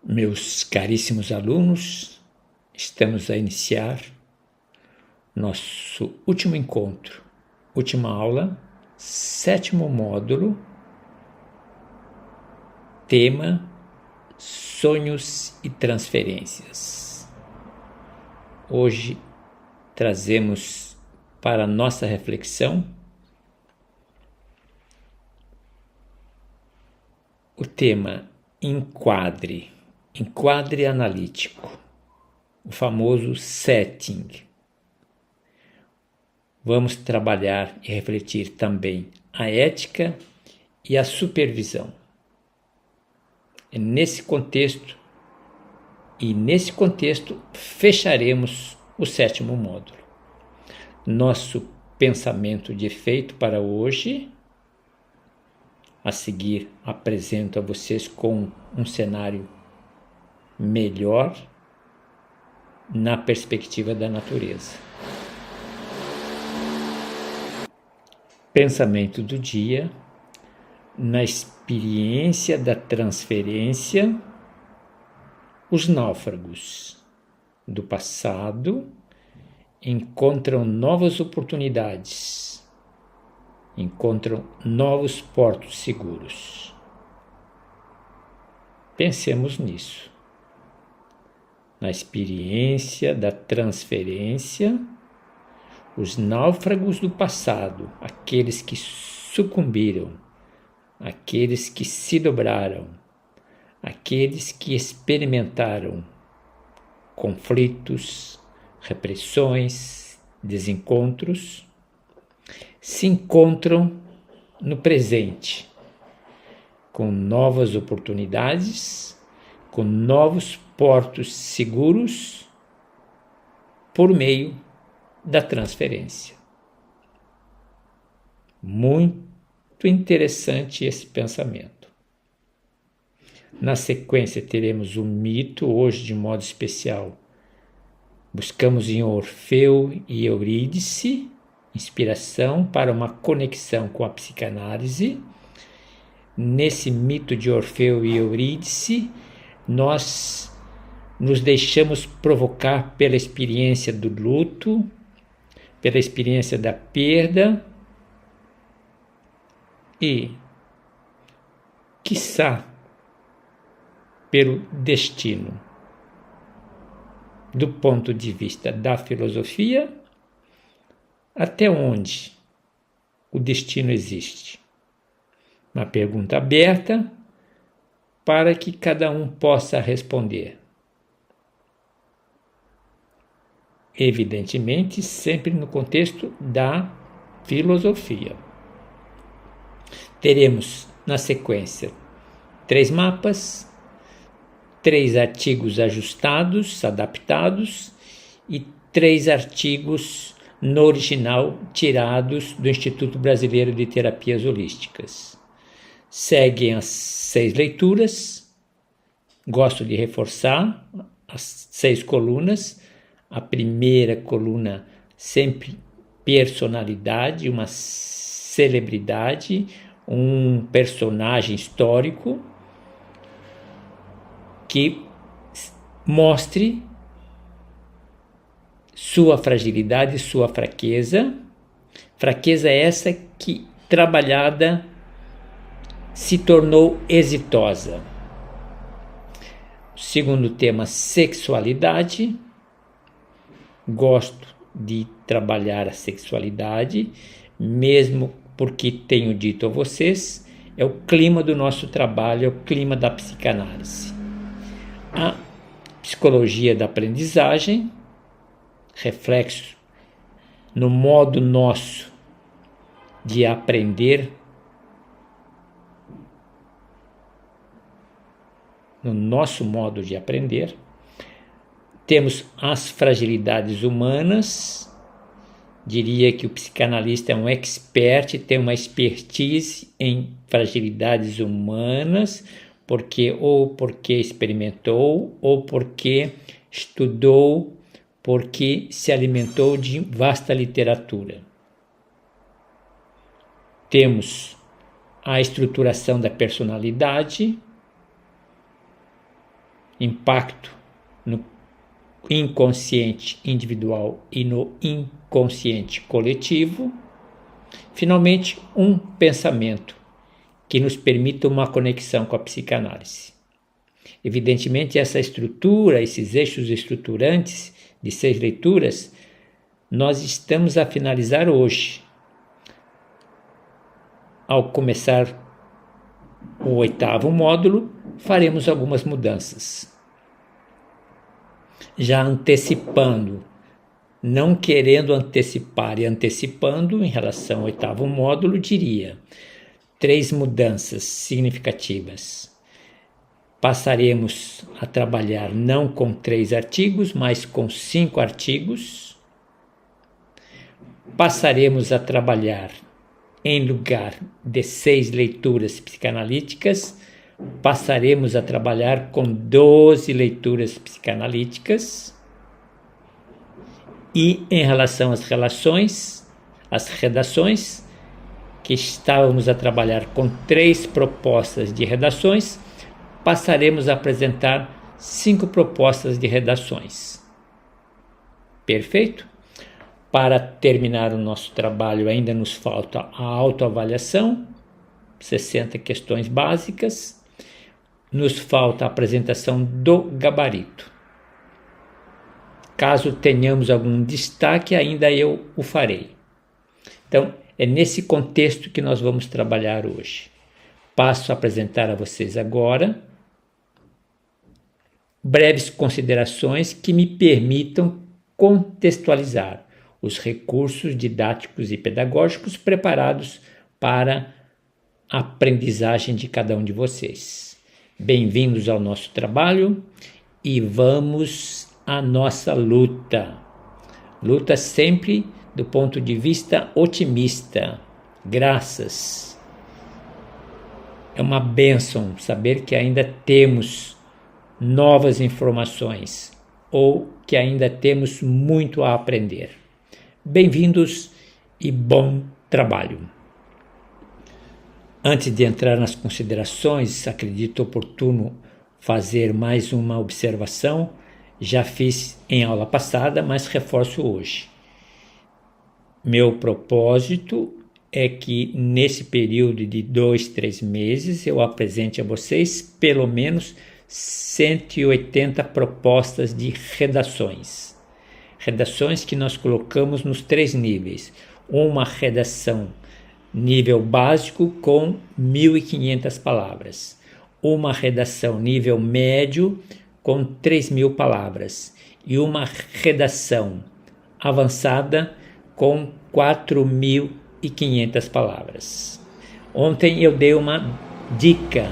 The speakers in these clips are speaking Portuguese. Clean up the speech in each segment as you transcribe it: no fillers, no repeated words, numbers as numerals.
Meus caríssimos alunos, estamos a iniciar nosso último encontro, última aula, 7º módulo, tema sonhos e transferências. Hoje trazemos para nossa reflexão o tema enquadre analítico, o famoso setting. Vamos trabalhar e refletir também a ética e a supervisão. É nesse contexto fecharemos o 7º módulo. Nosso pensamento de efeito para hoje, a seguir apresento a vocês com um cenário melhor na perspectiva da natureza. Pensamento do dia: na experiência da transferência, os náufragos do passado encontram novas oportunidades, encontram novos portos seguros. Pensemos nisso. Na experiência da transferência, os náufragos do passado, aqueles que sucumbiram, aqueles que se dobraram, aqueles que experimentaram conflitos, repressões, desencontros, se encontram no presente, com novas oportunidades, com novos portos seguros por meio da transferência. Muito interessante esse pensamento. Na sequência teremos o mito, hoje de modo especial. Buscamos em Orfeu e Eurídice inspiração para uma conexão com a psicanálise. Nesse mito de Orfeu e Eurídice, nós nos deixamos provocar pela experiência do luto, pela experiência da perda e, quiçá, pelo destino. Do ponto de vista da filosofia, até onde o destino existe? Uma pergunta aberta para que cada um possa responder. Evidentemente, sempre no contexto da filosofia. Teremos, na sequência, 3 mapas, 3 artigos ajustados, adaptados e 3 artigos no original tirados do Instituto Brasileiro de Terapias Holísticas. Seguem as 6 leituras. Gosto de reforçar as 6 colunas. A primeira coluna, sempre personalidade, uma celebridade, um personagem histórico que mostre sua fragilidade e sua fraqueza. Fraqueza essa que, trabalhada, se tornou exitosa. Segundo tema, sexualidade. Gosto de trabalhar a sexualidade, mesmo porque tenho dito a vocês, é o clima do nosso trabalho, é o clima da psicanálise. A psicologia da aprendizagem, reflexo no modo nosso de aprender, no nosso modo de aprender. Temos as fragilidades humanas. Diria que o psicanalista é um expert, tem uma expertise em fragilidades humanas, porque experimentou, ou porque estudou, porque se alimentou de vasta literatura. Temos a estruturação da personalidade, impacto no inconsciente individual e no inconsciente coletivo. Finalmente, um pensamento que nos permita uma conexão com a psicanálise. Evidentemente, essa estrutura, esses eixos estruturantes de 6 leituras, nós estamos a finalizar hoje. Ao começar o 8º módulo, faremos algumas mudanças. Já antecipando, não querendo antecipar e antecipando em relação ao 8º módulo, diria 3 mudanças significativas. Passaremos a trabalhar não com 3 artigos, mas com 5 artigos. Passaremos a trabalhar, em lugar de 6 leituras psicanalíticas, passaremos a trabalhar com 12 leituras psicanalíticas. E em relação às relações, às redações, que estávamos a trabalhar com 3 propostas de redações, passaremos a apresentar 5 propostas de redações. Perfeito? Para terminar o nosso trabalho, ainda nos falta a autoavaliação, 60 questões básicas. Nos falta a apresentação do gabarito. Caso tenhamos algum destaque, ainda eu o farei. Então, é nesse contexto que nós vamos trabalhar hoje. Passo a apresentar a vocês agora breves considerações que me permitam contextualizar os recursos didáticos e pedagógicos preparados para a aprendizagem de cada um de vocês. Bem-vindos ao nosso trabalho e vamos à nossa luta. Luta sempre do ponto de vista otimista. Graças. É uma bênção saber que ainda temos novas informações ou que ainda temos muito a aprender. Bem-vindos e bom trabalho. Antes de entrar nas considerações, acredito oportuno fazer mais uma observação. Já fiz em aula passada, mas reforço hoje. Meu propósito é que nesse período de 2, 3 meses eu apresente a vocês pelo menos 180 propostas de redações. Redações que nós colocamos nos 3 níveis. Uma redação nível básico com 1.500 palavras. Uma redação nível médio com 3.000 palavras. E uma redação avançada com 4.500 palavras. Ontem eu dei uma dica,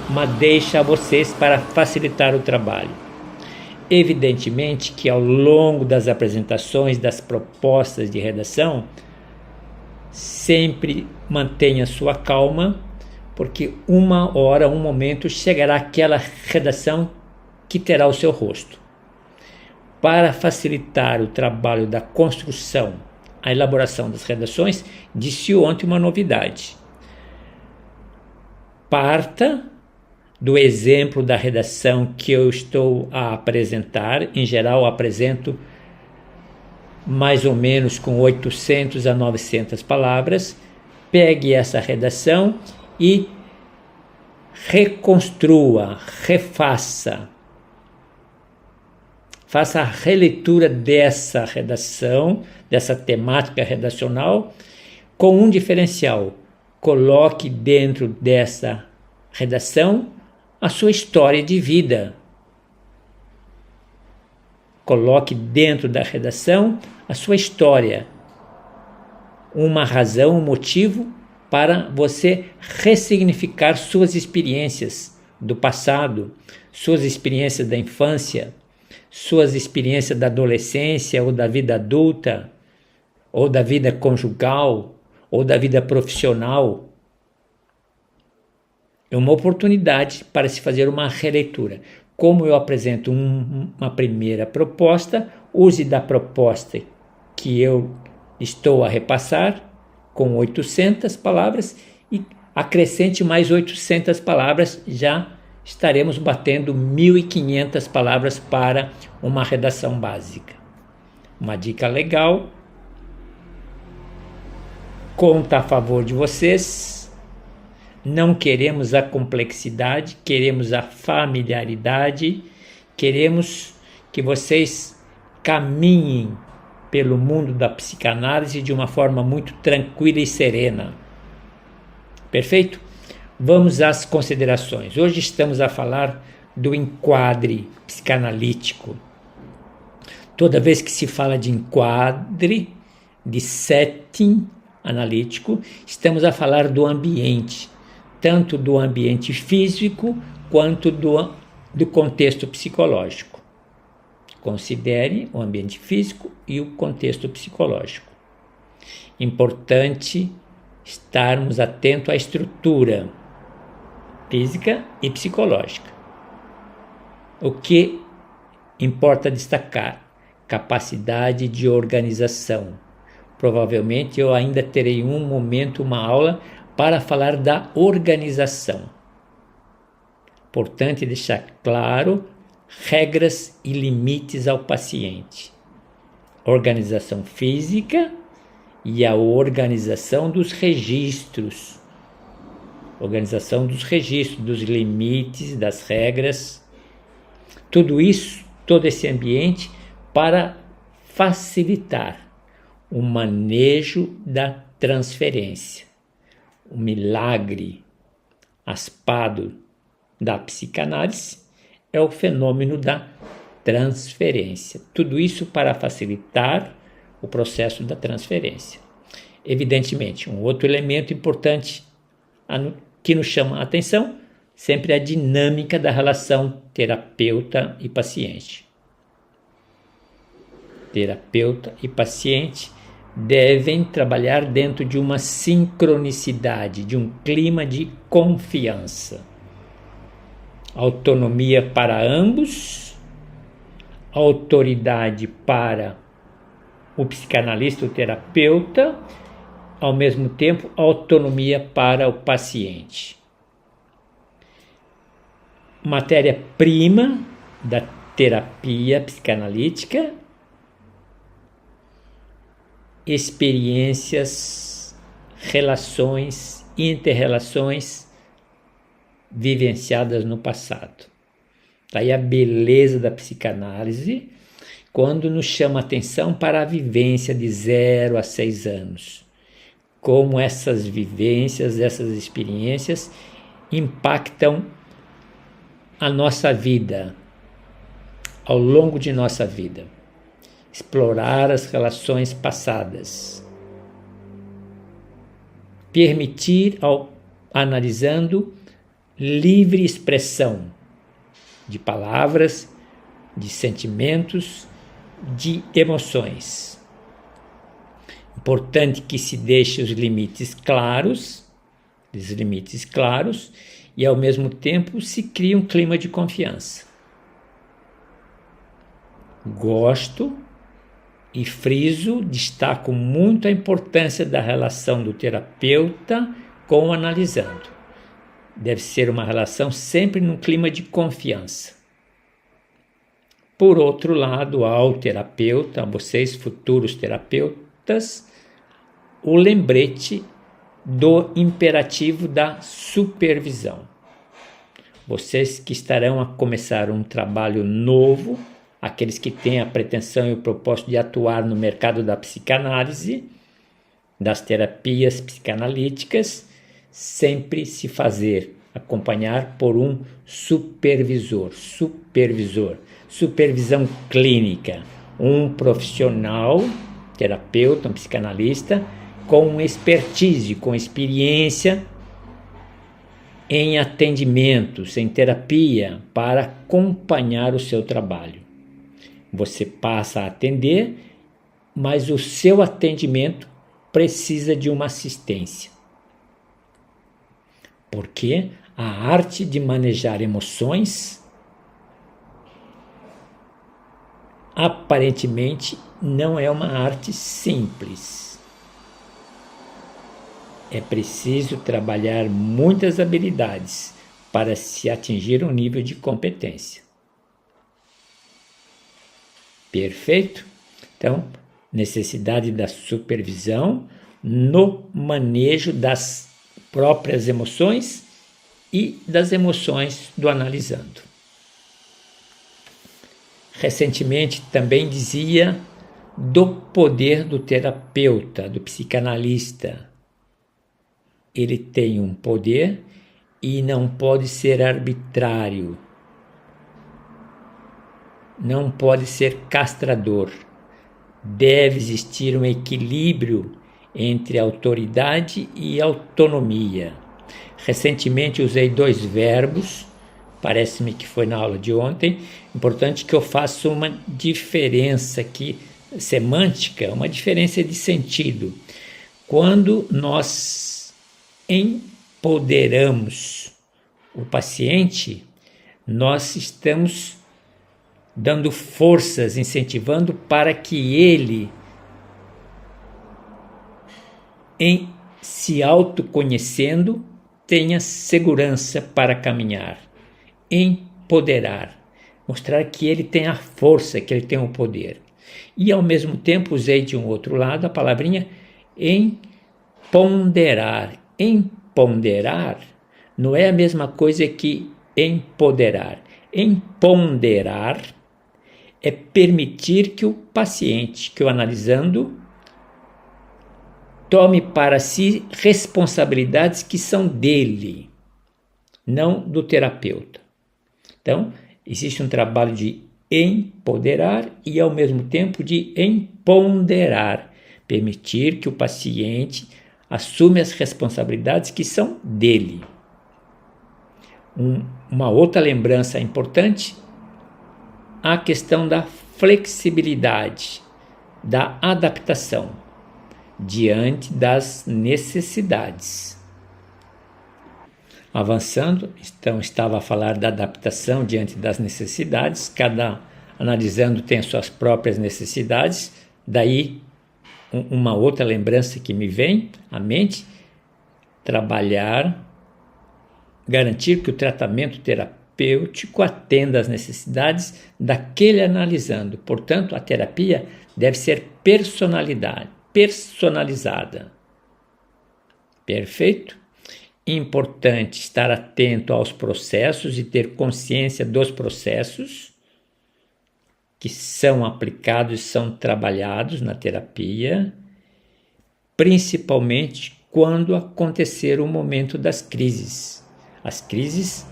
uma deixa a vocês para facilitar o trabalho. Evidentemente que ao longo das apresentações das propostas de redação, sempre mantenha sua calma, porque uma hora, um momento, chegará aquela redação que terá o seu rosto. Para facilitar o trabalho da construção, a elaboração das redações, disse ontem uma novidade. Parta do exemplo da redação que eu estou a apresentar. Em geral, apresento mais ou menos com 800 a 900 palavras. Pegue essa redação e reconstrua, refaça. Faça a releitura dessa redação, dessa temática redacional, com um diferencial. Coloque dentro dessa redação a sua história de vida. Coloque dentro da redação a sua história. Uma razão, um motivo para você ressignificar suas experiências do passado, suas experiências da infância, suas experiências da adolescência ou da vida adulta, ou da vida conjugal, ou da vida profissional. É uma oportunidade para se fazer uma releitura. Como eu apresento uma primeira proposta, use da proposta que eu estou a repassar, com 800 palavras, e acrescente mais 800 palavras já estaremos batendo 1.500 palavras para uma redação básica. Uma dica legal, conta a favor de vocês. Não queremos a complexidade, queremos a familiaridade, queremos que vocês caminhem pelo mundo da psicanálise de uma forma muito tranquila e serena. Perfeito? Vamos às considerações. Hoje estamos a falar do enquadre psicanalítico. Toda vez que se fala de enquadre, de setting analítico, estamos a falar do ambiente, tanto do ambiente físico quanto do contexto psicológico. Considere o ambiente físico e o contexto psicológico. Importante estarmos atentos à estrutura física e psicológica. O que importa destacar? Capacidade de organização. Provavelmente eu ainda terei um momento, uma aula, para falar da organização. Importante deixar claro regras e limites ao paciente. Organização física e a organização dos registros. Organização dos registros, dos limites, das regras. Tudo isso, todo esse ambiente para facilitar o manejo da transferência. O milagre aspado da psicanálise é o fenômeno da transferência. Tudo isso para facilitar o processo da transferência. Evidentemente, um outro elemento importante que nos chama a atenção sempre é a dinâmica da relação terapeuta e paciente. Terapeuta e paciente devem trabalhar dentro de uma sincronicidade, de um clima de confiança. Autonomia para ambos, autoridade para o psicanalista, o terapeuta, ao mesmo tempo, autonomia para o paciente. Matéria-prima da terapia psicanalítica, experiências, relações, inter-relações vivenciadas no passado. Daí a beleza da psicanálise, quando nos chama a atenção para a vivência de 0 a 6 anos. Como essas vivências, essas experiências impactam a nossa vida, ao longo de nossa vida. Explorar as relações passadas. Permitir, analisando, livre expressão de palavras, de sentimentos, de emoções. Importante que se deixe os limites claros e ao mesmo tempo se crie um clima de confiança. Gosto e friso, destaco muito a importância da relação do terapeuta com o analisando. Deve ser uma relação sempre num clima de confiança. Por outro lado, ao terapeuta, a vocês futuros terapeutas, o lembrete do imperativo da supervisão. Vocês que estarão a começar um trabalho novo, aqueles que têm a pretensão e o propósito de atuar no mercado da psicanálise, das terapias psicanalíticas, sempre se fazer acompanhar por um supervisor, supervisão clínica, um profissional, terapeuta, um psicanalista, com expertise, com experiência em atendimentos, em terapia, para acompanhar o seu trabalho. Você passa a atender, mas o seu atendimento precisa de uma assistência. Porque a arte de manejar emoções aparentemente não é uma arte simples. É preciso trabalhar muitas habilidades, para se atingir um nível de competência. Perfeito? Então, necessidade da supervisão no manejo das próprias emoções e das emoções do analisando. Recentemente também dizia do poder do terapeuta, do psicanalista. Ele tem um poder e não pode ser arbitrário, não pode ser castrador. Deve existir um equilíbrio entre autoridade e autonomia. Recentemente usei 2 verbos, parece-me que foi na aula de ontem. Importante que eu faça uma diferença aqui, semântica, uma diferença de sentido. Quando nós empoderamos o paciente, nós estamos dando forças, incentivando para que ele, em se autoconhecendo, tenha segurança para caminhar. Empoderar, mostrar que ele tem a força, que ele tem o poder. E ao mesmo tempo usei de um outro lado a palavrinha empoderar. Empoderar não é a mesma coisa que empoderar. Empoderar é permitir que o paciente, que o analisando, tome para si responsabilidades que são dele, não do terapeuta. Então, existe um trabalho de empoderar e, ao mesmo tempo, de empoderar, permitir que o paciente assuma as responsabilidades que são dele. Uma outra lembrança importante, a questão da flexibilidade, da adaptação diante das necessidades. Avançando, então estava a falar da adaptação diante das necessidades, cada analisando tem suas próprias necessidades, daí uma outra lembrança que me vem à mente, trabalhar, garantir que o tratamento terapêutico atenda às necessidades daquele analisando. Portanto, a terapia deve ser personalizada. Perfeito? Importante estar atento aos processos e ter consciência dos processos que são aplicados e são trabalhados na terapia, principalmente quando acontecer o momento das crises. As crises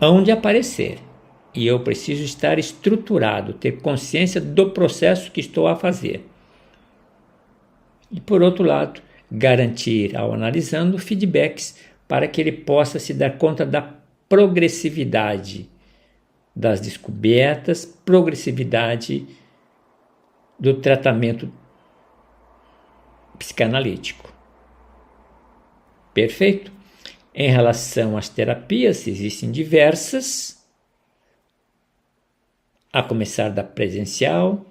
hão de aparecer e eu preciso estar estruturado, ter consciência do processo que estou a fazer. E por outro lado, garantir ao analisando feedbacks para que ele possa se dar conta da progressividade das descobertas, progressividade do tratamento psicanalítico. Perfeito? Em relação às terapias, existem diversas, a começar da presencial,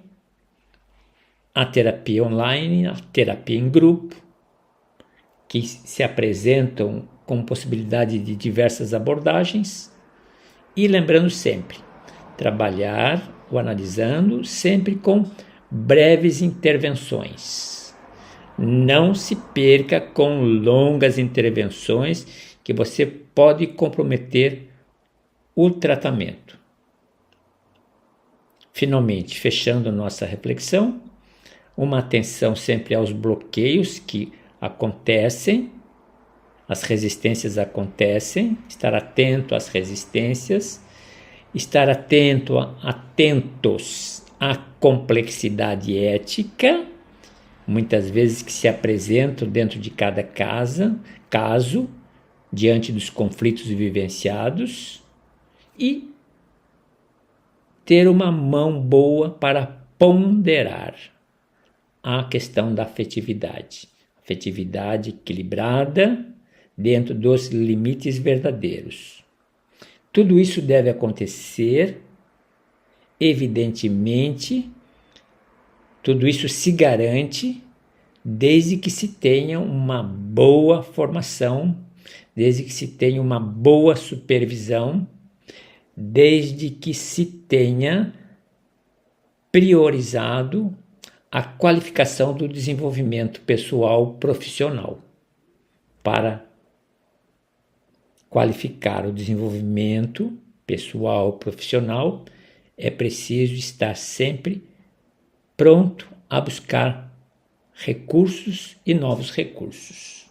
a terapia online, a terapia em grupo, que se apresentam com possibilidade de diversas abordagens. E lembrando sempre, trabalhar o analisando sempre com breves intervenções. Não se perca com longas intervenções que você pode comprometer o tratamento. Finalmente, fechando nossa reflexão, uma atenção sempre aos bloqueios que acontecem, as resistências acontecem, estar atento às resistências, estar atentos à complexidade ética, muitas vezes que se apresentam dentro de cada caso, diante dos conflitos vivenciados, e ter uma mão boa para ponderar a questão da afetividade equilibrada dentro dos limites verdadeiros. Tudo isso deve acontecer, evidentemente, tudo isso se garante desde que se tenha uma boa formação, desde que se tenha uma boa supervisão, desde que se tenha priorizado a qualificação do desenvolvimento pessoal profissional. Para qualificar o desenvolvimento pessoal profissional, é preciso estar sempre pronto a buscar recursos e novos recursos.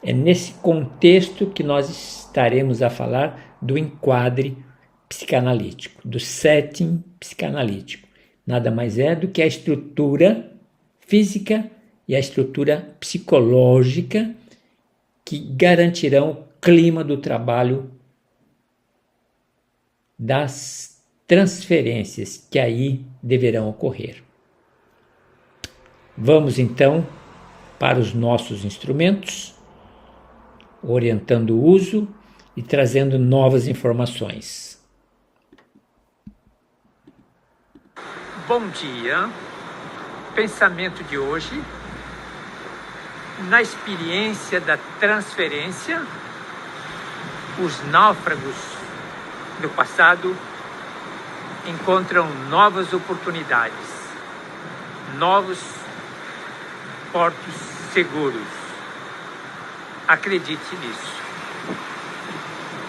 É nesse contexto que nós estaremos a falar do enquadre psicanalítico, do setting psicanalítico. Nada mais é do que a estrutura física e a estrutura psicológica que garantirão o clima do trabalho, das transferências que aí deverão ocorrer. Vamos então para os nossos instrumentos, orientando o uso e trazendo novas informações. Bom dia. Pensamento de hoje: na experiência da transferência, os náufragos do passado encontram novas oportunidades, novos portos seguros. Acredite nisso.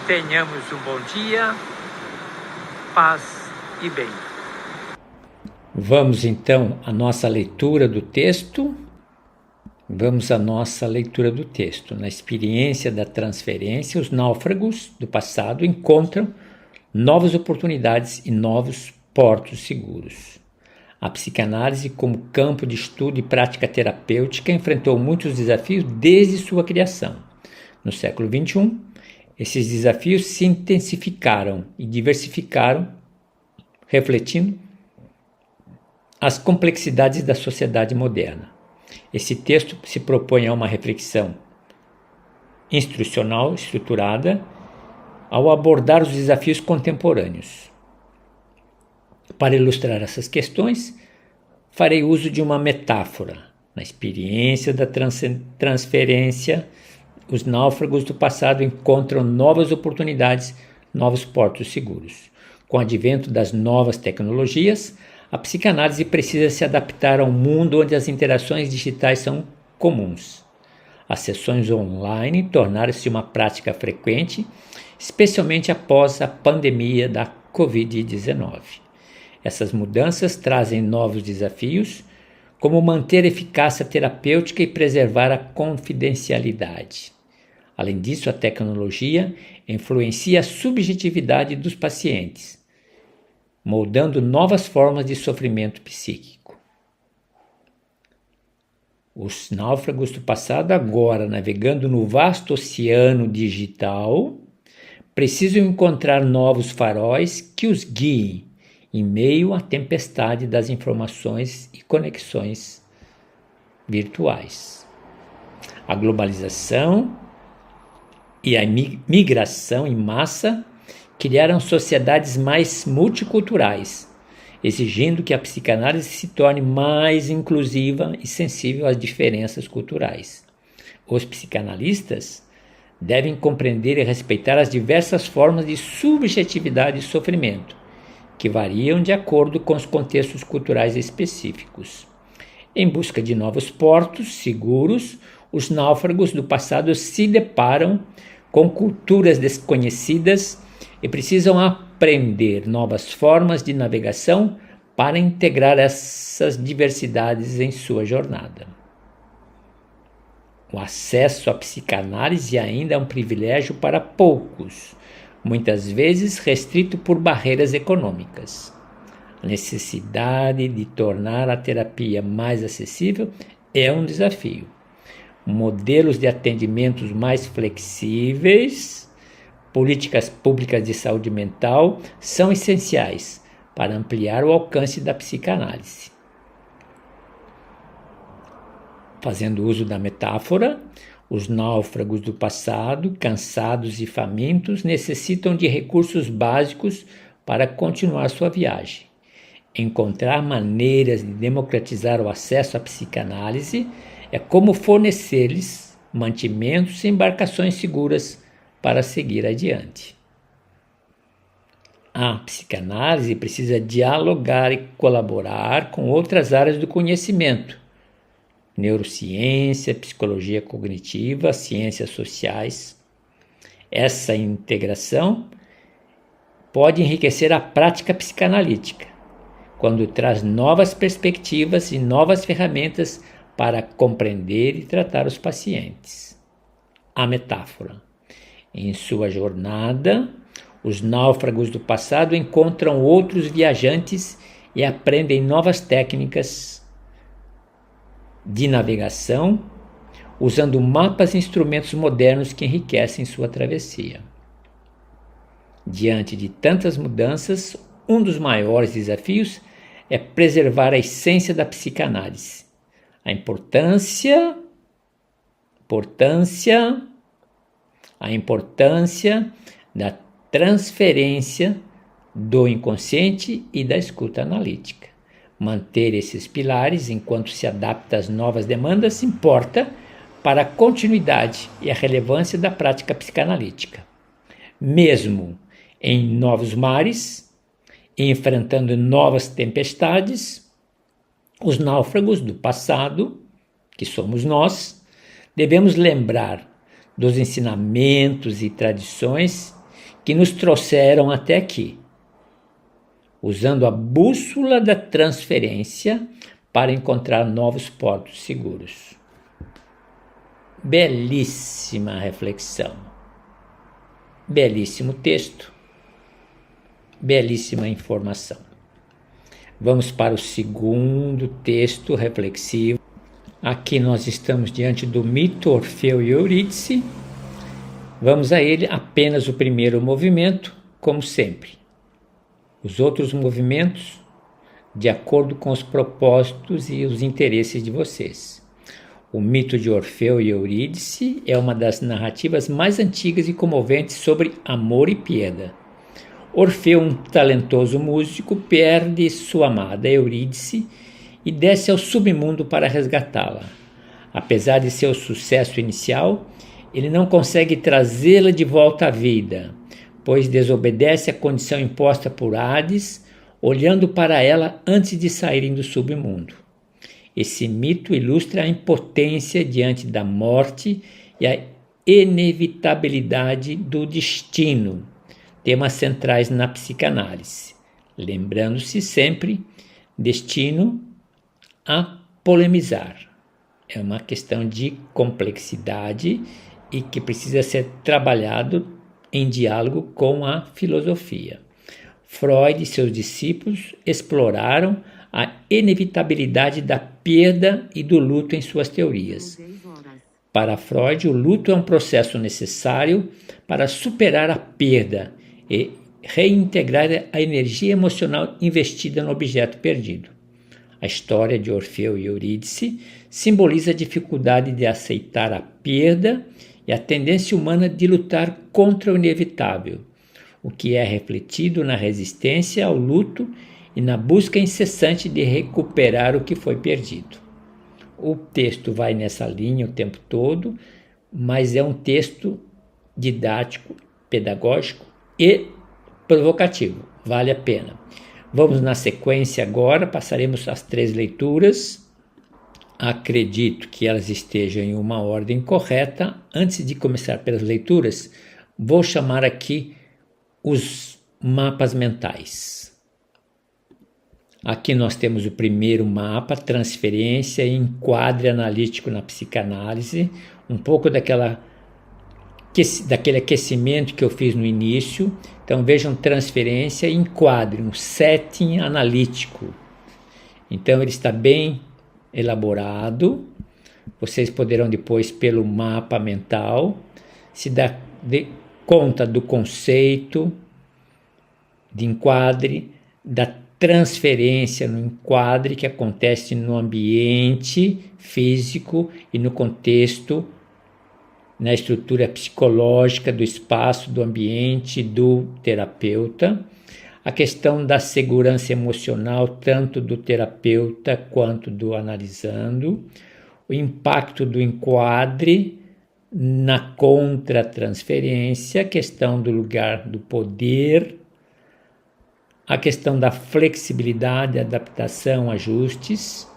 Tenhamos um bom dia, paz e bem. Vamos então à nossa leitura do texto. Na experiência da transferência, os náufragos do passado encontram novas oportunidades e novos portos seguros. A psicanálise, como campo de estudo e prática terapêutica, enfrentou muitos desafios desde sua criação. No século XXI, esses desafios se intensificaram e diversificaram, refletindo as complexidades da sociedade moderna. Esse texto se propõe a uma reflexão instrucional, estruturada, ao abordar os desafios contemporâneos. Para ilustrar essas questões, farei uso de uma metáfora. Na experiência da transferência, os náufragos do passado encontram novas oportunidades, novos portos seguros. Com o advento das novas tecnologias, a psicanálise precisa se adaptar a um mundo onde as interações digitais são comuns. As sessões online tornaram-se uma prática frequente, especialmente após a pandemia da Covid-19. Essas mudanças trazem novos desafios, como manter a eficácia terapêutica e preservar a confidencialidade. Além disso, a tecnologia influencia a subjetividade dos pacientes, moldando novas formas de sofrimento psíquico. Os náufragos do passado, agora navegando no vasto oceano digital, precisam encontrar novos faróis que os guiem em meio à tempestade das informações e conexões virtuais. A globalização e a migração em massa criaram sociedades mais multiculturais, exigindo que a psicanálise se torne mais inclusiva e sensível às diferenças culturais. Os psicanalistas devem compreender e respeitar as diversas formas de subjetividade e sofrimento, que variam de acordo com os contextos culturais específicos. Em busca de novos portos seguros, os náufragos do passado se deparam com culturas desconhecidas e precisam aprender novas formas de navegação para integrar essas diversidades em sua jornada. O acesso à psicanálise ainda é um privilégio para poucos, muitas vezes restrito por barreiras econômicas. A necessidade de tornar a terapia mais acessível é um desafio. Modelos de atendimentos mais flexíveis, políticas públicas de saúde mental são essenciais para ampliar o alcance da psicanálise. Fazendo uso da metáfora, os náufragos do passado, cansados e famintos, necessitam de recursos básicos para continuar sua viagem. Encontrar maneiras de democratizar o acesso à psicanálise é como fornecer-lhes mantimentos e embarcações seguras para seguir adiante. A psicanálise precisa dialogar e colaborar com outras áreas do conhecimento: neurociência, psicologia cognitiva, ciências sociais. Essa integração pode enriquecer a prática psicanalítica, quando traz novas perspectivas e novas ferramentas para compreender e tratar os pacientes. A metáfora. Em sua jornada, os náufragos do passado encontram outros viajantes e aprendem novas técnicas de navegação, usando mapas e instrumentos modernos que enriquecem sua travessia. Diante de tantas mudanças, um dos maiores desafios é preservar a essência da psicanálise. A importância da transferência do inconsciente e da escuta analítica. Manter esses pilares enquanto se adapta às novas demandas importa para a continuidade e a relevância da prática psicanalítica. Mesmo em novos mares, enfrentando novas tempestades, os náufragos do passado, que somos nós, devemos lembrar dos ensinamentos e tradições que nos trouxeram até aqui, usando a bússola da transferência para encontrar novos portos seguros. Belíssima reflexão, belíssimo texto, belíssima informação. Vamos para o segundo texto reflexivo. Aqui nós estamos diante do mito Orfeu e Eurídice. Vamos a ele apenas o primeiro movimento, como sempre. Os outros movimentos, de acordo com os propósitos e os interesses de vocês. O mito de Orfeu e Eurídice é uma das narrativas mais antigas e comoventes sobre amor e perda. Orfeu, um talentoso músico, perde sua amada Eurídice e desce ao submundo para resgatá-la. Apesar de seu sucesso inicial, ele não consegue trazê-la de volta à vida, pois desobedece à condição imposta por Hades, olhando para ela antes de saírem do submundo. Esse mito ilustra a impotência diante da morte e a inevitabilidade do destino, temas centrais na psicanálise. Lembrando-se sempre, destino a polemizar. É uma questão de complexidade e que precisa ser trabalhado em diálogo com a filosofia. Freud e seus discípulos exploraram a inevitabilidade da perda e do luto em suas teorias. Para Freud, o luto é um processo necessário para superar a perda e reintegrar a energia emocional investida no objeto perdido. A história de Orfeu e Eurídice simboliza a dificuldade de aceitar a perda e a tendência humana de lutar contra o inevitável, o que é refletido na resistência ao luto e na busca incessante de recuperar o que foi perdido. O texto vai nessa linha o tempo todo, mas é um texto didático, pedagógico e provocativo. Vale a pena. Vamos na sequência agora, passaremos as 3 leituras. Acredito que elas estejam em uma ordem correta. Antes de começar pelas leituras, vou chamar aqui os mapas mentais. Aqui nós temos o primeiro mapa, transferência e enquadre analítico na psicanálise, um pouco daquele aquecimento que eu fiz no início. Então vejam transferência e enquadre, um setting analítico. Então ele está bem elaborado. Vocês poderão depois, pelo mapa mental, se dar conta do conceito de enquadre, da transferência no enquadre que acontece no ambiente físico e no contexto, na estrutura psicológica do espaço, do ambiente, do terapeuta. A questão da segurança emocional, tanto do terapeuta quanto do analisando. O impacto do enquadre Na contra-transferência, a questão do lugar do poder, a questão da flexibilidade, adaptação, ajustes,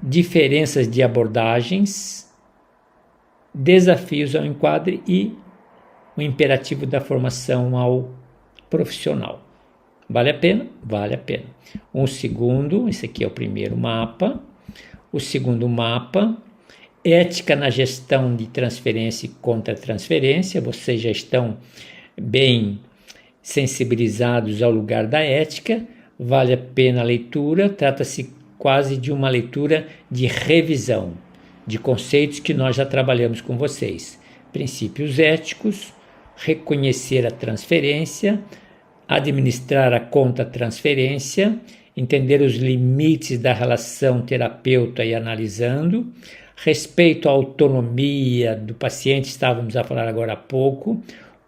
diferenças de abordagens, desafios ao enquadre e o imperativo da formação ao profissional. Vale a pena? Vale a pena. Um segundo, esse aqui é o primeiro mapa. O segundo mapa, ética na gestão de transferência e contra-transferência. Vocês já estão bem sensibilizados ao lugar da ética. Vale a pena a leitura. Trata-se quase de uma leitura de revisão de conceitos que nós já trabalhamos com vocês. Princípios éticos, reconhecer a transferência, administrar a contra-transferência, entender os limites da relação terapeuta e analisando, respeito à autonomia do paciente, estávamos a falar agora há pouco,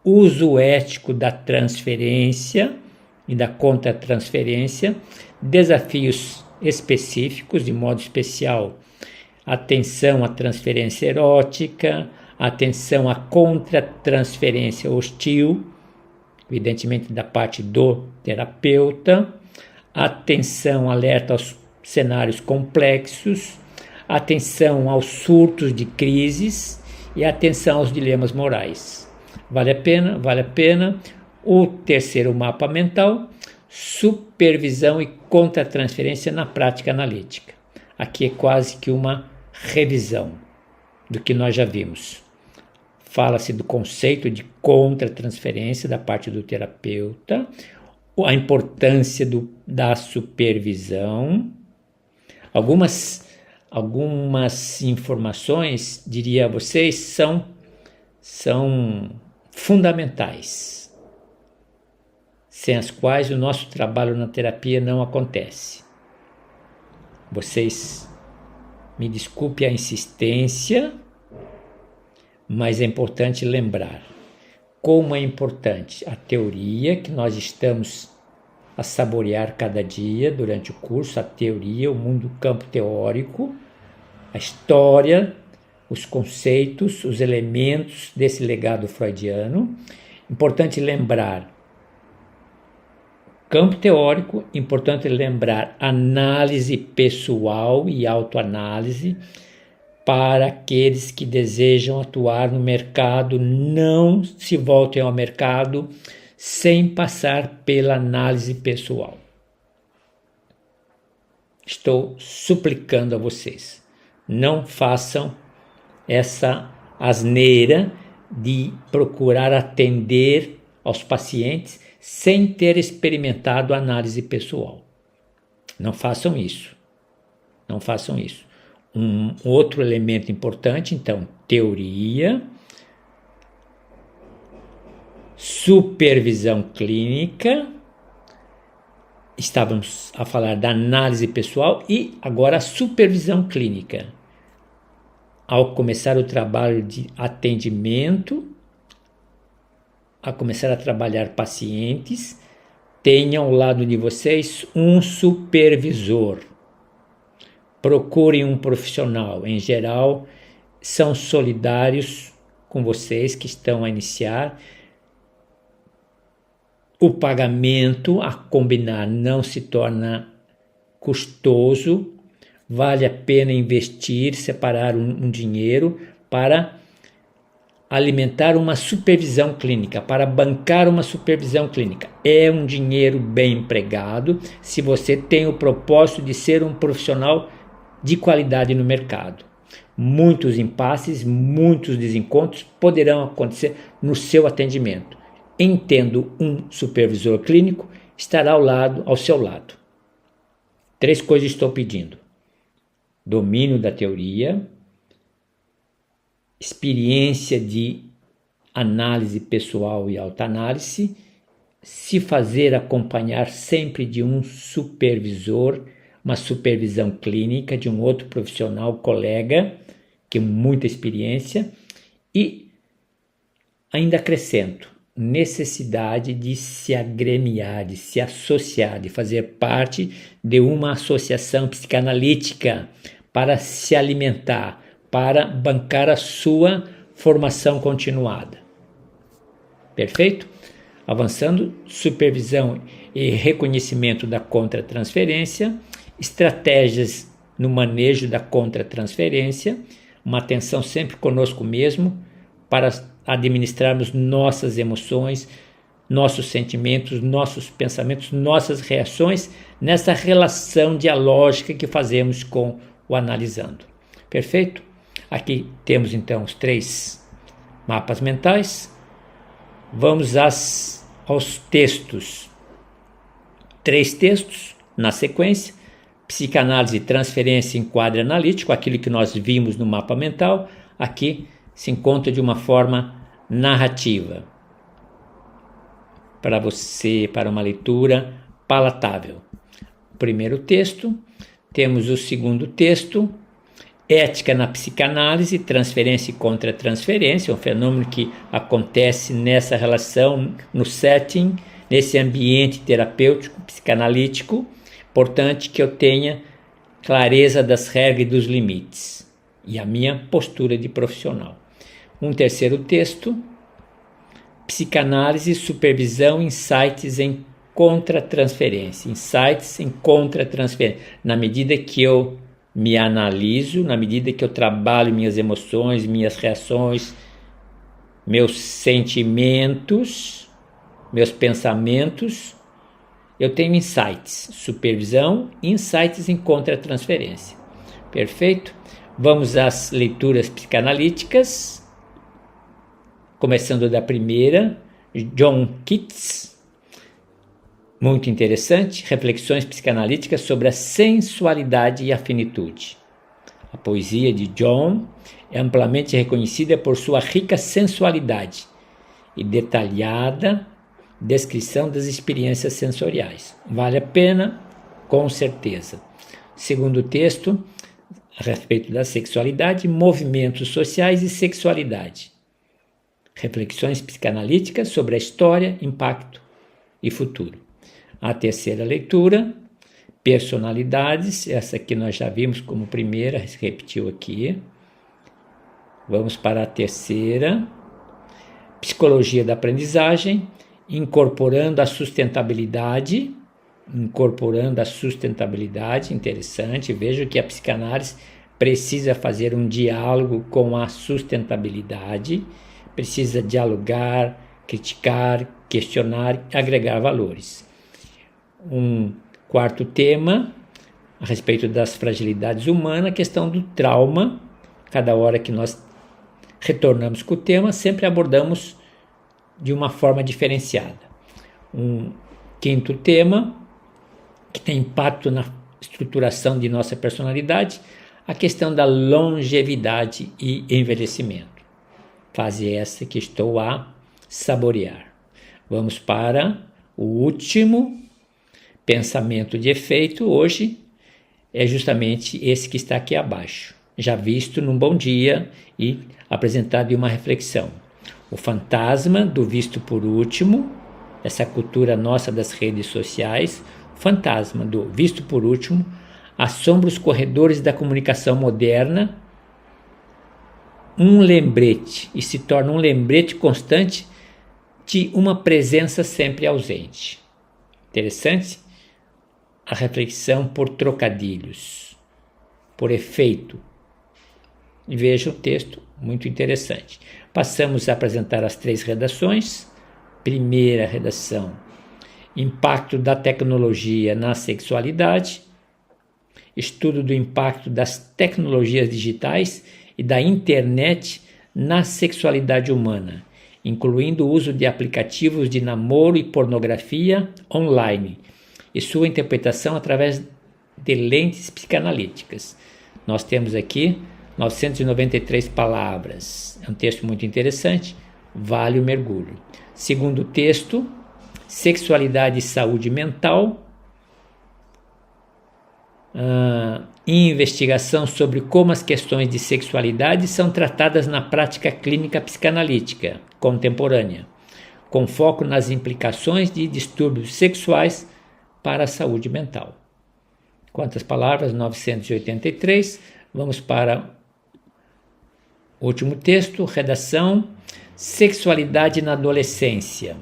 uso ético da transferência e da contra-transferência, desafios específicos, de modo especial, atenção à transferência erótica, atenção à contra-transferência hostil, evidentemente da parte do terapeuta, atenção, alerta aos cenários complexos, atenção aos surtos de crises e atenção aos dilemas morais. Vale a pena? Vale a pena. O terceiro mapa mental, supervisão e contra-transferência na prática analítica. Aqui é quase que uma revisão do que nós já vimos. Fala-se do conceito de contra-transferência da parte do terapeuta, a importância da supervisão. Algumas informações, diria a vocês, são fundamentais, sem as quais o nosso trabalho na terapia não acontece. Vocês me desculpe a insistência, mas é importante lembrar como é importante a teoria que nós estamos a saborear cada dia durante o curso, a teoria, o mundo campo teórico, a história, os conceitos, os elementos desse legado freudiano. Importante lembrar campo teórico, importante lembrar análise pessoal e autoanálise. Para aqueles que desejam atuar no mercado, não se voltem ao mercado sem passar pela análise pessoal. Estou suplicando a vocês, não façam essa asneira de procurar atender aos pacientes sem ter experimentado a análise pessoal. Não façam isso. Não façam isso. Um outro elemento importante, então, teoria, supervisão clínica, estávamos a falar da análise pessoal e agora a supervisão clínica. Ao começar o trabalho de atendimento, a começar a trabalhar pacientes, tenham ao lado de vocês um supervisor. Procurem um profissional, em geral, são solidários com vocês que estão a iniciar. O pagamento a combinar não se torna custoso, vale a pena investir, separar um dinheiro para alimentar uma supervisão clínica, para bancar uma supervisão clínica. É um dinheiro bem empregado se você tem o propósito de ser um profissional de qualidade no mercado. Muitos impasses, muitos desencontros poderão acontecer no seu atendimento. Entendo um supervisor clínico, estará ao seu lado. 3 coisas estou pedindo: domínio da teoria, experiência de análise pessoal e autoanálise, se fazer acompanhar sempre de um supervisor, uma supervisão clínica de um outro profissional, colega, que tem muita experiência, e ainda acrescento, necessidade de se agremiar, de se associar, de fazer parte de uma associação psicanalítica para se alimentar, para bancar a sua formação continuada. Perfeito? Avançando, supervisão e reconhecimento da contratransferência, estratégias no manejo da contratransferência, uma atenção sempre conosco mesmo para administrarmos nossas emoções, nossos sentimentos, nossos pensamentos, nossas reações nessa relação dialógica que fazemos com o analisando. Perfeito? Aqui temos então os 3 mapas mentais. Vamos aos textos. 3 textos na sequência. Psicanálise, transferência em quadro analítico, aquilo que nós vimos no mapa mental, aqui se encontra de uma forma narrativa. Para você, para uma leitura palatável. O primeiro texto, temos o segundo texto, ética na psicanálise, transferência e contra-transferência, um fenômeno que acontece nessa relação, no setting, nesse ambiente terapêutico, psicanalítico. Importante que eu tenha clareza das regras e dos limites e a minha postura de profissional. Um terceiro texto, psicanálise, supervisão, insights em contra-transferência. Insights em contra-transferência. Na medida que eu me analiso, na medida que eu trabalho minhas emoções, minhas reações, meus sentimentos, meus pensamentos, eu tenho insights, supervisão, insights em contra-transferência. Perfeito? Vamos às leituras psicanalíticas, começando da primeira, John Keats, muito interessante, reflexões psicanalíticas sobre a sensualidade e a finitude. A poesia de John é amplamente reconhecida por sua rica sensualidade e detalhada descrição das experiências sensoriais. Vale a pena, com certeza. Segundo texto, a respeito da sexualidade, movimentos sociais e sexualidade. Reflexões psicanalíticas sobre a história, impacto e futuro. A terceira leitura, personalidades, essa aqui nós já vimos como primeira, se repetiu aqui. Vamos para a terceira, psicologia da aprendizagem, incorporando a sustentabilidade, interessante, vejo que a psicanálise precisa fazer um diálogo com a sustentabilidade, precisa dialogar, criticar, questionar, agregar valores. Um quarto tema, a respeito das fragilidades humanas, a questão do trauma, cada hora que nós retornamos com o tema, sempre abordamos de uma forma diferenciada. Um quinto tema, que tem impacto na estruturação de nossa personalidade, a questão da longevidade e envelhecimento. Fase essa que estou a saborear. Vamos para o último pensamento de efeito. Hoje é justamente esse que está aqui abaixo, já visto num bom dia e apresentado em uma reflexão. O fantasma do visto por último, essa cultura nossa das redes sociais, o fantasma do visto por último, assombra os corredores da comunicação moderna, um lembrete, e se torna um lembrete constante de uma presença sempre ausente. Interessante? A reflexão por trocadilhos, por efeito. E veja o texto, muito interessante. Passamos a apresentar as 3 redações. Primeira redação, impacto da tecnologia na sexualidade, estudo do impacto das tecnologias digitais e da internet na sexualidade humana, incluindo o uso de aplicativos de namoro e pornografia online, e sua interpretação através de lentes psicanalíticas. Nós temos aqui 993 palavras. É um texto muito interessante, vale o mergulho. Segundo texto, sexualidade e saúde mental, investigação sobre como as questões de sexualidade são tratadas na prática clínica psicanalítica contemporânea, com foco nas implicações de distúrbios sexuais para a saúde mental. Quantas palavras? 983. Vamos para Último texto, redação, sexualidade na adolescência.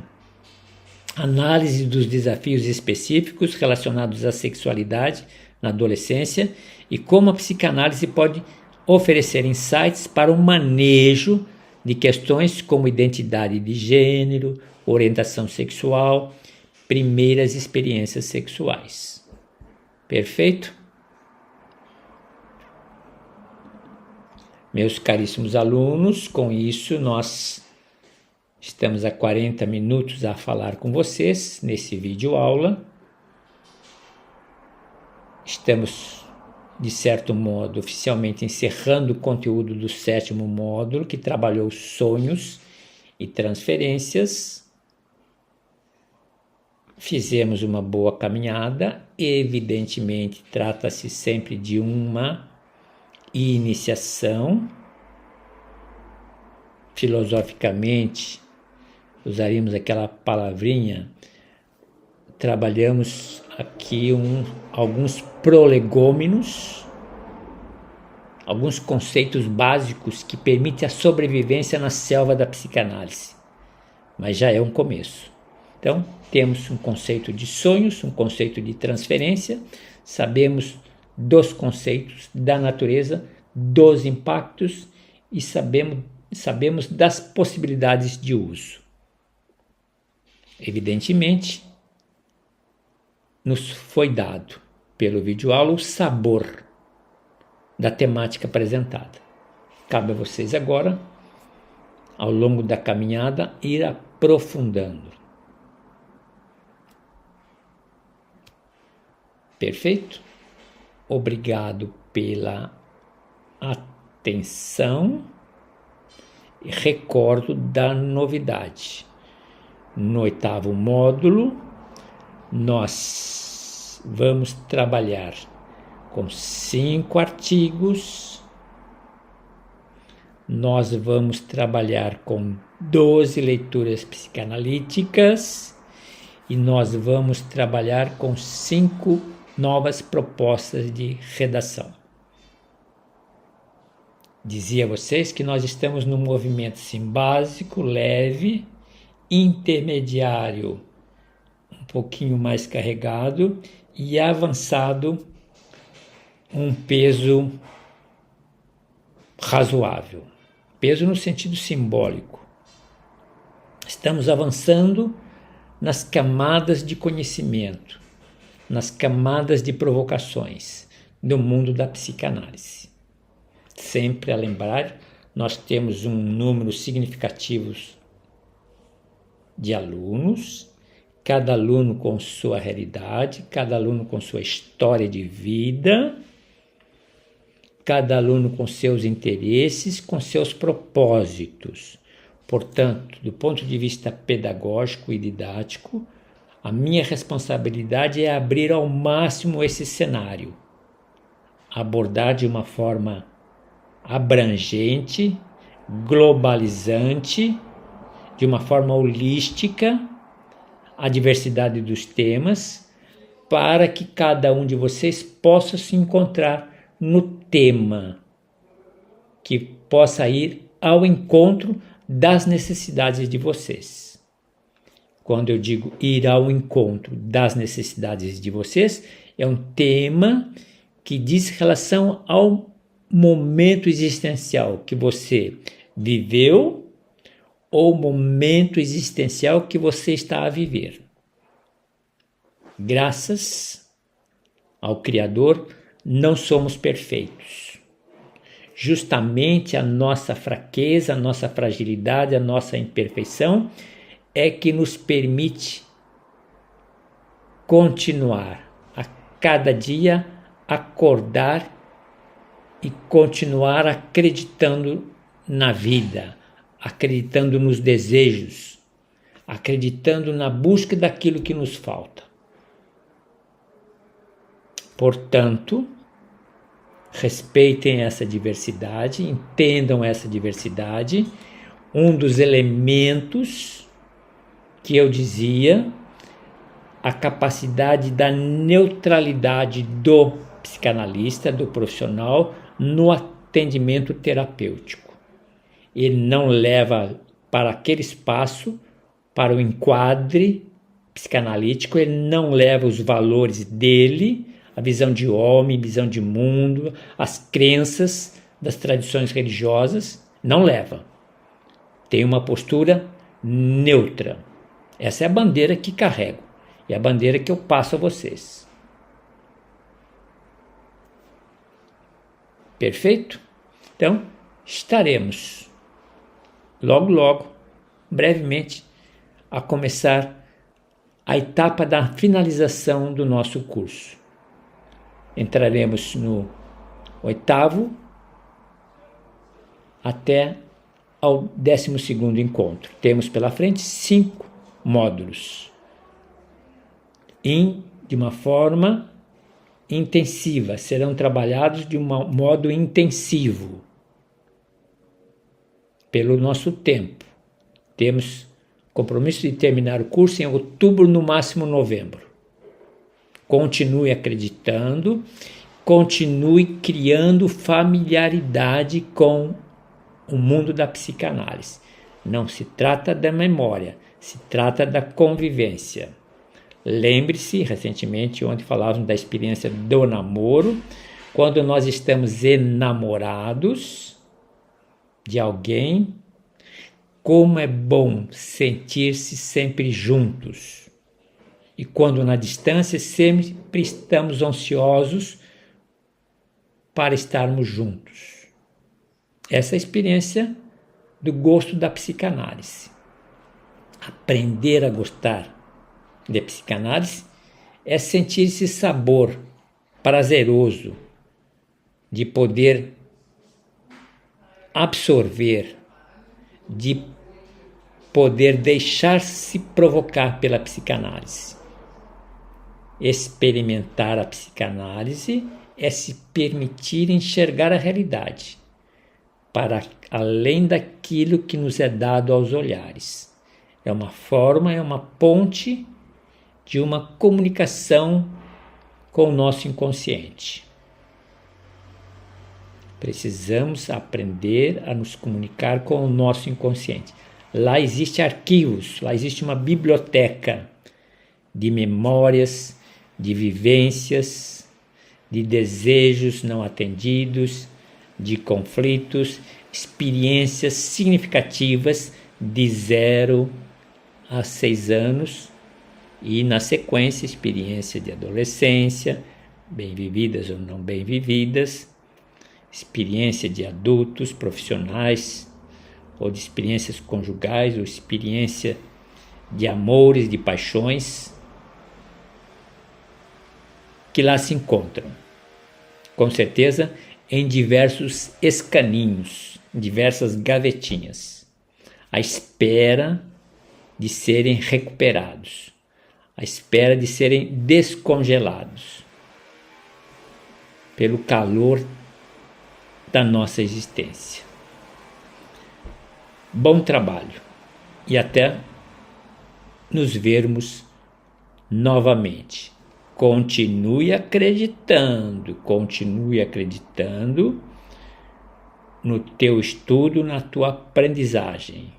Análise dos desafios específicos relacionados à sexualidade na adolescência e como a psicanálise pode oferecer insights para o manejo de questões como identidade de gênero, orientação sexual, primeiras experiências sexuais. Perfeito? Meus caríssimos alunos, com isso nós estamos há 40 minutos a falar com vocês nesse vídeo aula. Estamos, de certo modo, oficialmente encerrando o conteúdo do 7º módulo, que trabalhou sonhos e transferências. Fizemos uma boa caminhada. Evidentemente, trata-se sempre de uma iniciação. Filosoficamente, usaríamos aquela palavrinha, trabalhamos aqui alguns prolegômenos, alguns conceitos básicos que permitem a sobrevivência na selva da psicanálise, mas já é um começo. Então, temos um conceito de sonhos, um conceito de transferência, sabemos dos conceitos, da natureza, dos impactos e sabemos das possibilidades de uso. Evidentemente, nos foi dado pelo videoaula o sabor da temática apresentada. Cabe a vocês agora, ao longo da caminhada, ir aprofundando. Perfeito? Obrigado pela atenção e recordo da novidade. No 8º módulo, nós vamos trabalhar com 5 artigos, nós vamos trabalhar com 12 leituras psicanalíticas e nós vamos trabalhar com 5 novas propostas de redação. Dizia a vocês que nós estamos num movimento assim, básico, leve, intermediário, um pouquinho mais carregado e avançado, um peso razoável. Peso no sentido simbólico. Estamos avançando nas camadas de conhecimento, nas camadas de provocações do mundo da psicanálise. Sempre a lembrar, nós temos um número significativo de alunos, cada aluno com sua realidade, cada aluno com sua história de vida, cada aluno com seus interesses, com seus propósitos. Portanto, do ponto de vista pedagógico e didático, a minha responsabilidade é abrir ao máximo esse cenário, abordar de uma forma abrangente, globalizante, de uma forma holística, a diversidade dos temas, para que cada um de vocês possa se encontrar no tema, que possa ir ao encontro das necessidades de vocês. Quando eu digo ir ao encontro das necessidades de vocês, é um tema que diz relação ao momento existencial que você viveu ou momento existencial que você está a viver. Graças ao Criador, não somos perfeitos. Justamente a nossa fraqueza, a nossa fragilidade, a nossa imperfeição é que nos permite continuar a cada dia, acordar e continuar acreditando na vida, acreditando nos desejos, acreditando na busca daquilo que nos falta. Portanto, respeitem essa diversidade, entendam essa diversidade. Um dos elementos que eu dizia, a capacidade da neutralidade do psicanalista, do profissional, no atendimento terapêutico. ele não leva para aquele espaço, para o enquadre psicanalítico, ele não leva os valores dele, a visão de homem, visão de mundo, as crenças das tradições religiosas, não leva. Tem uma postura neutra. Essa é a bandeira que carrego e a bandeira que eu passo a vocês. Perfeito? Então, estaremos logo, brevemente, a começar a etapa da finalização do nosso curso. Entraremos no 8º até ao 12º encontro. Temos pela frente 5 módulos. De uma forma intensiva, serão trabalhados de um modo intensivo. Pelo nosso tempo. Temos compromisso de terminar o curso em outubro, no máximo novembro. Continue acreditando, continue criando familiaridade com o mundo da psicanálise. Não se trata da memória, se trata da convivência. Lembre-se, recentemente, ontem falávamos da experiência do namoro, quando nós estamos enamorados de alguém, como é bom sentir-se sempre juntos. E quando na distância, sempre estamos ansiosos para estarmos juntos. Essa é a experiência do gosto da psicanálise. Aprender a gostar de psicanálise é sentir esse sabor prazeroso de poder absorver, de poder deixar-se provocar pela psicanálise. Experimentar a psicanálise é se permitir enxergar a realidade para além daquilo que nos é dado aos olhares. É uma forma, é uma ponte de uma comunicação com o nosso inconsciente. Precisamos aprender a nos comunicar com o nosso inconsciente. Lá existem arquivos, lá existe uma biblioteca de memórias, de vivências, de desejos não atendidos, de conflitos, experiências significativas de 0 a 6 anos e, na sequência, experiência de adolescência, bem vividas ou não bem vividas, experiência de adultos, profissionais, ou de experiências conjugais, ou experiência de amores, de paixões, que lá se encontram, com certeza, em diversos escaninhos, diversas gavetinhas, à espera de serem recuperados, à espera de serem descongelados pelo calor da nossa existência. Bom trabalho e até nos vermos novamente. Continue acreditando no teu estudo, na tua aprendizagem.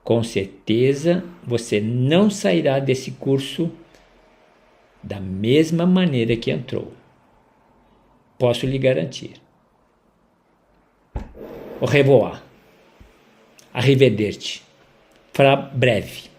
Com certeza você não sairá desse curso da mesma maneira que entrou. Posso lhe garantir. Au revoir. Arrivederci. Fra breve.